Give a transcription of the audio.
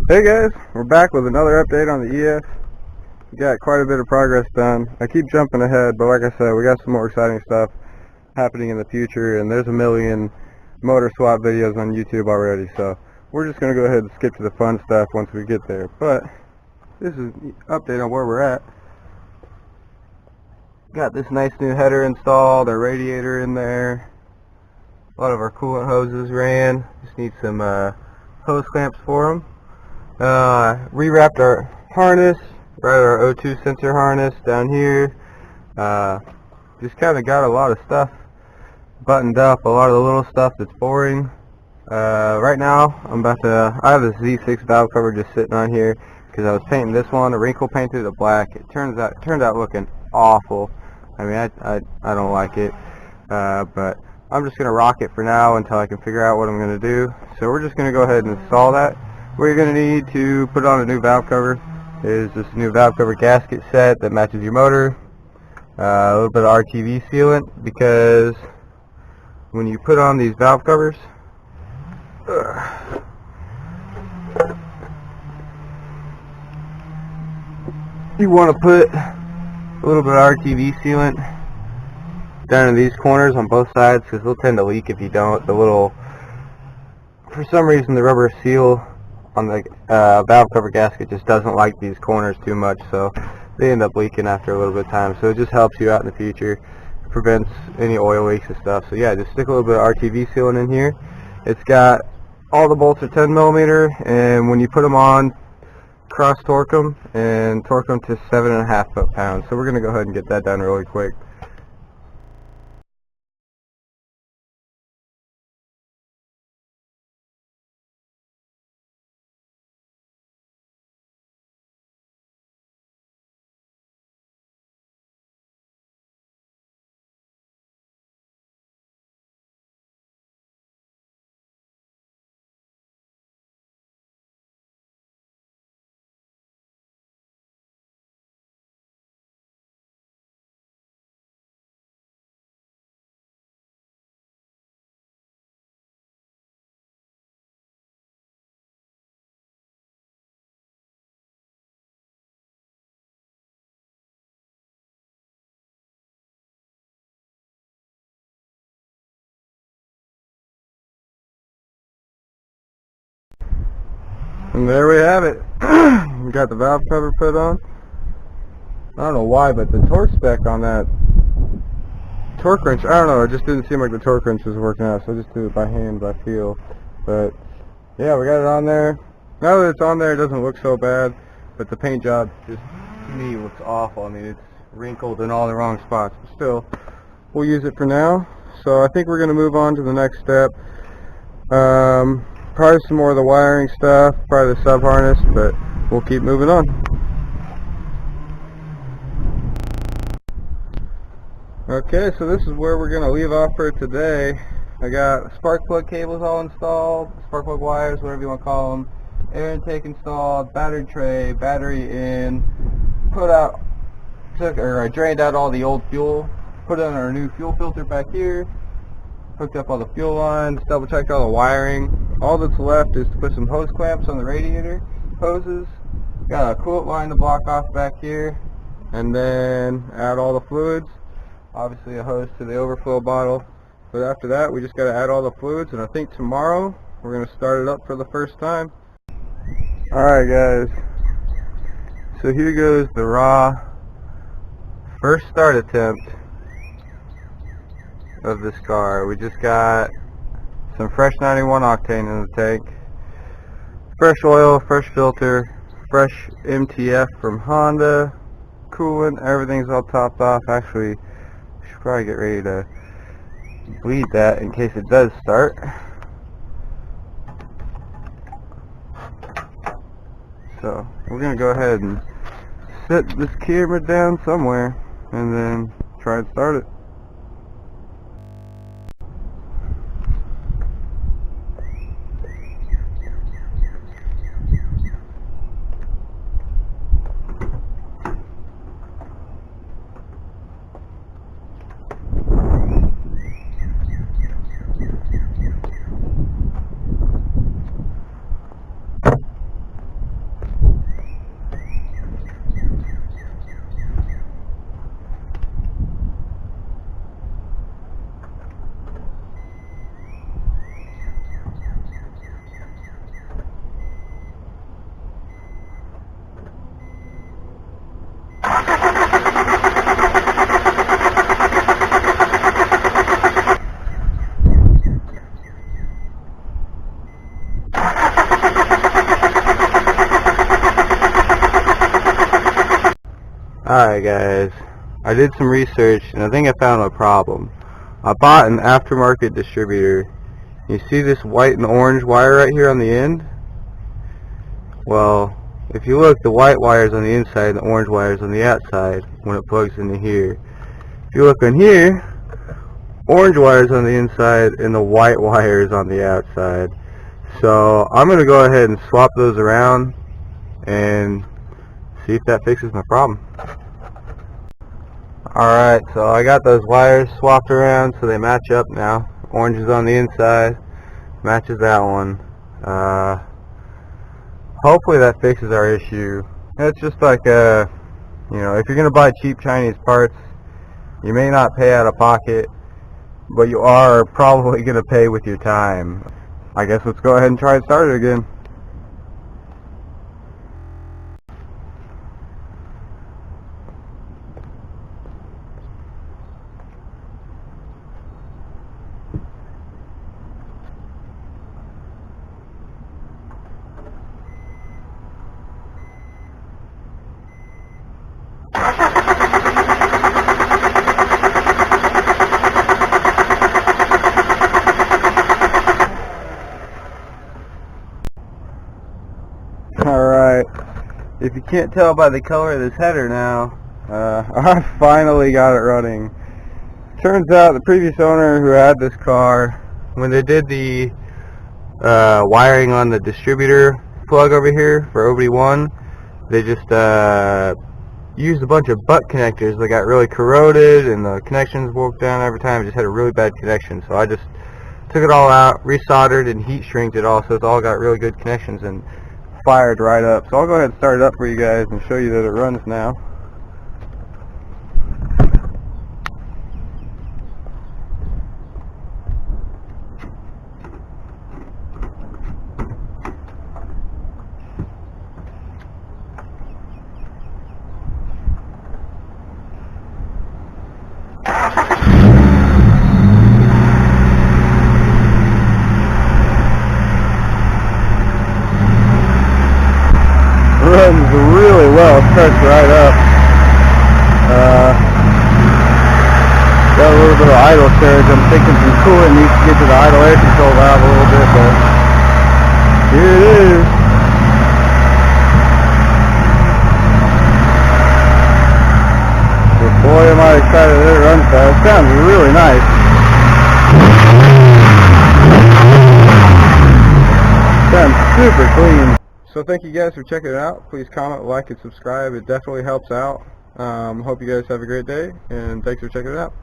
Hey guys, we're back with another update on the EF. We got quite a bit of progress done. I keep jumping ahead, but like I said, we got some more exciting stuff happening in the future, and there's a million motor swap videos on YouTube already, so we're just going to go ahead and skip to the fun stuff once we get there. But this is an update on where we're at. Got this nice new header installed, our radiator in there. A lot of our coolant hoses ran. Just need some hose clamps for them. Rewrapped our harness, right, our O2 sensor harness down here. Just kind of got a lot of stuff buttoned up, a lot of the little stuff that's boring. Right now I have this Z6 valve cover just sitting on here because I was painting this one, a wrinkle painted it black. It turned out looking awful. I mean, I don't like it, but I'm just gonna rock it for now until I can figure out what I'm gonna do. So we're just gonna go ahead and install that. What you're going to need to put on a new valve cover is this new valve cover gasket set that matches your motor, a little bit of RTV sealant, because when you put on these valve covers, you want to put a little bit of RTV sealant down in these corners on both sides, because they'll tend to leak if you don't. For some reason, the rubber seal on the valve cover gasket just doesn't like these corners too much, so they end up leaking after a little bit of time. So it just helps you out in the future, prevents any oil leaks and stuff. So yeah, just stick a little bit of RTV sealant in here. It's got all the bolts are 10 millimeter, and when you put them on, cross torque them and torque them to 7.5 foot-pounds. So we're going to go ahead and get that done really quick. And there we have it. We got the valve cover put on. I don't know why, but the torque spec on that torque wrench, I don't know, it just didn't seem like the torque wrench was working out, so I just do it by hand, by feel. But yeah, we got it on there. Now that it's on there, it doesn't look so bad, but the paint job just, to me, looks awful. I mean, it's wrinkled in all the wrong spots, but still, we'll use it for now. So I think we're going to move on to the next step. Probably some more of the wiring stuff, probably the sub harness, but we'll keep moving on. Okay, so this is where we're going to leave off for today. I got spark plug cables all installed, spark plug wires, whatever you want to call them, air intake installed, battery tray, battery in, I drained out all the old fuel, put in our new fuel filter back here, hooked up all the fuel lines, double checked all the wiring. All that's left is to put some hose clamps on the radiator hoses. Got a coolant line to block off back here, and then add all the fluids. Obviously a hose to the overflow bottle. But after that, we just got to add all the fluids, and I think tomorrow we're going to start it up for the first time. Alright guys, so here goes the raw first start attempt of this car. We just got some fresh 91 octane in the tank, fresh oil, fresh filter, fresh MTF from Honda, coolant, everything's all topped off. Actually, we should probably get ready to bleed that in case it does start. So we're gonna go ahead and set this camera down somewhere and then try and start it. Alright guys, I did some research and I think I found a problem. I bought an aftermarket distributor. You see this white and orange wire right here on the end? Well, if you look, the white wire is on the inside and the orange wire is on the outside when it plugs into here. If you look on here, orange wire is on the inside and the white wire is on the outside. So I'm going to go ahead and swap those around and see if that fixes my problem. Alright, so I got those wires swapped around so they match up now. Orange is on the inside, matches that one. Hopefully that fixes our issue. It's just like if you're going to buy cheap Chinese parts, you may not pay out of pocket, but you are probably going to pay with your time. I guess let's go ahead and try and start it again. Alright, if you can't tell by the color of this header now, I finally got it running. Turns out the previous owner who had this car, when they did the wiring on the distributor plug over here for OBD1, they just used a bunch of butt connectors that got really corroded and the connections broke down every time. It just had a really bad connection, so I just took it all out, resoldered and heat shrinked it all so it's all got really good connections and fired right up. So I'll go ahead and start it up for you guys and show you that it runs now. Runs really well, starts right up. Got a little bit of idle surge. I'm thinking some coolant needs to get to the idle air control valve a little bit, but here it is. But boy, am I excited that it runs fast. It sounds really nice. Sounds super clean. So thank you guys for checking it out. Please comment, like, and subscribe. It definitely helps out. Hope you guys have a great day, and thanks for checking it out.